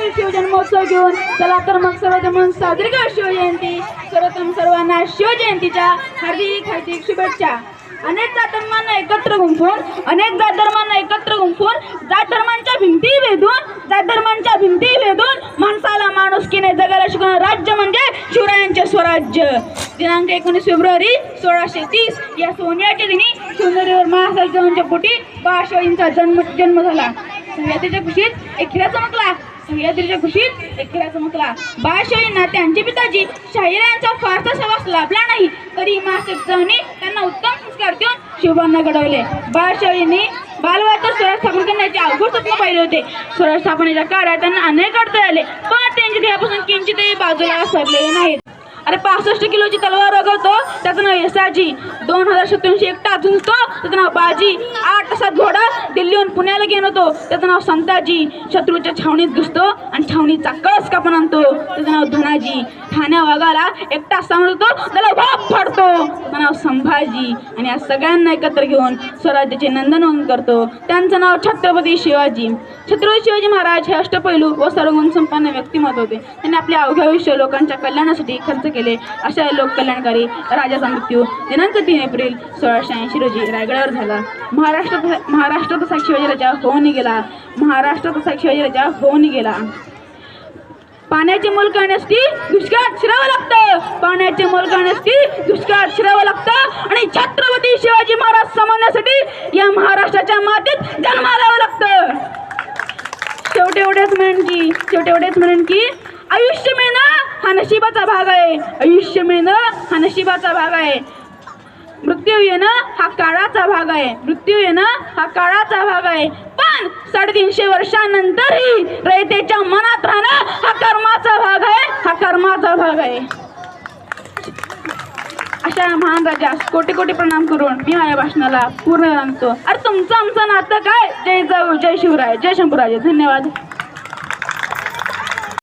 भव्य शिवजन्मोत्सव घेऊन चला तर मग सर्वजण साजरी करू शिवजयंती. सर्वप्रथम सर्वांना शिवजयंतीच्या हार्दिक हार्दिक शुभेच्छा. अनेक जात धर्मांना एकत्र गुंफून जात धर्मांच्या भिंती वेधून माणसाला माणुसकीने जगायला शिकवणारे राज्य म्हणजे शिवरायांचे स्वराज्य. दिनांक 19 फेब्रुवारी 1630 या सोन्याच्या दिनी शिवनेरीवर महाराजांच्या पोटी बाळशिवाजींचा जन्म झाला. सह्याद्रीच्या कुशीत एक खिरा चमकला. बाळशिवाजींना त्यांचे पिताजी शाहिरायांचा फारसा सहवास लाभला नाही, तरी महाराजांनी त्यांना उत्तम संस्कार देऊन शिवबांना घडवले. बाळशिवाजींनी बालवयातच स्वराज्य स्थापन करण्याचे अवघड स्वप्न पाहिले होते. स्वराज्य स्थापनेच्या काळात त्यांना अनेक अडथळे आले, पण त्यांचे ध्येयापासून किंचितही बाजूला सरले नाहीत. अरे 65 किलोची तलवार वगळतो त्याचं नाव यसाजी, 2087 एकटा झुंजतो त्याचं नाव बाजी, 8 तासात घोडा दिल्लीहून पुण्याला घेऊन होतो त्याचं नाव संताजी, शत्रूच्या छावणीत घुसतो आणि छावणीचा कळस कापून आणतो त्याचं नाव धनाजी, ठाण्या वाघाला एकटा सांभाळतो त्याला वाप फाडतो त्याचं नाव संभाजी, आणि या सगळ्यांना एकत्र घेऊन स्वराज्याचे नंदनवन करतो त्यांचं नाव छत्रपती शिवाजी. छत्रपती शिवाजी महाराज हे अष्टपैलू व सर्वगुण संपन्न व्यक्तिमत्व होते. त्यांनी आपले अवघ्या आयुष्य लोकांच्या कल्याणासाठी खर्च केले. अशा लोककल्याणकारी राजाचा मृत्यू दिनांक 3 एप्रिल 1680 रोजी रायगडावर झाला. महाराष्ट्रात असा शिवाजी राजा होऊन गेला. पाण्याचे मोल करण्यासाठी दुष्काळात शिरावं लागतं आणि छत्रपती शिवाजी महाराज समजण्यासाठी या महाराष्ट्राच्या मातीत जन्माला यावं लागतं. शेवटी एवढेच म्हणेन की आयुष्य मिळणं हा नशिबाचा भाग आहे. मृत्यू येणं हा काळाचा भाग आहे. पण 350 वर्षांनंतरही रयतेच्या मनात राहणं हा कर्माचा भाग आहे. अशा महान राजास कोटी प्रणाम करून मी माझ्या भाषणाला पूर्ण आणतो. अरे तुमचं आमचं नातं काय? जय जाऊ, जय शिवराय, जय शंभूराजे. धन्यवाद.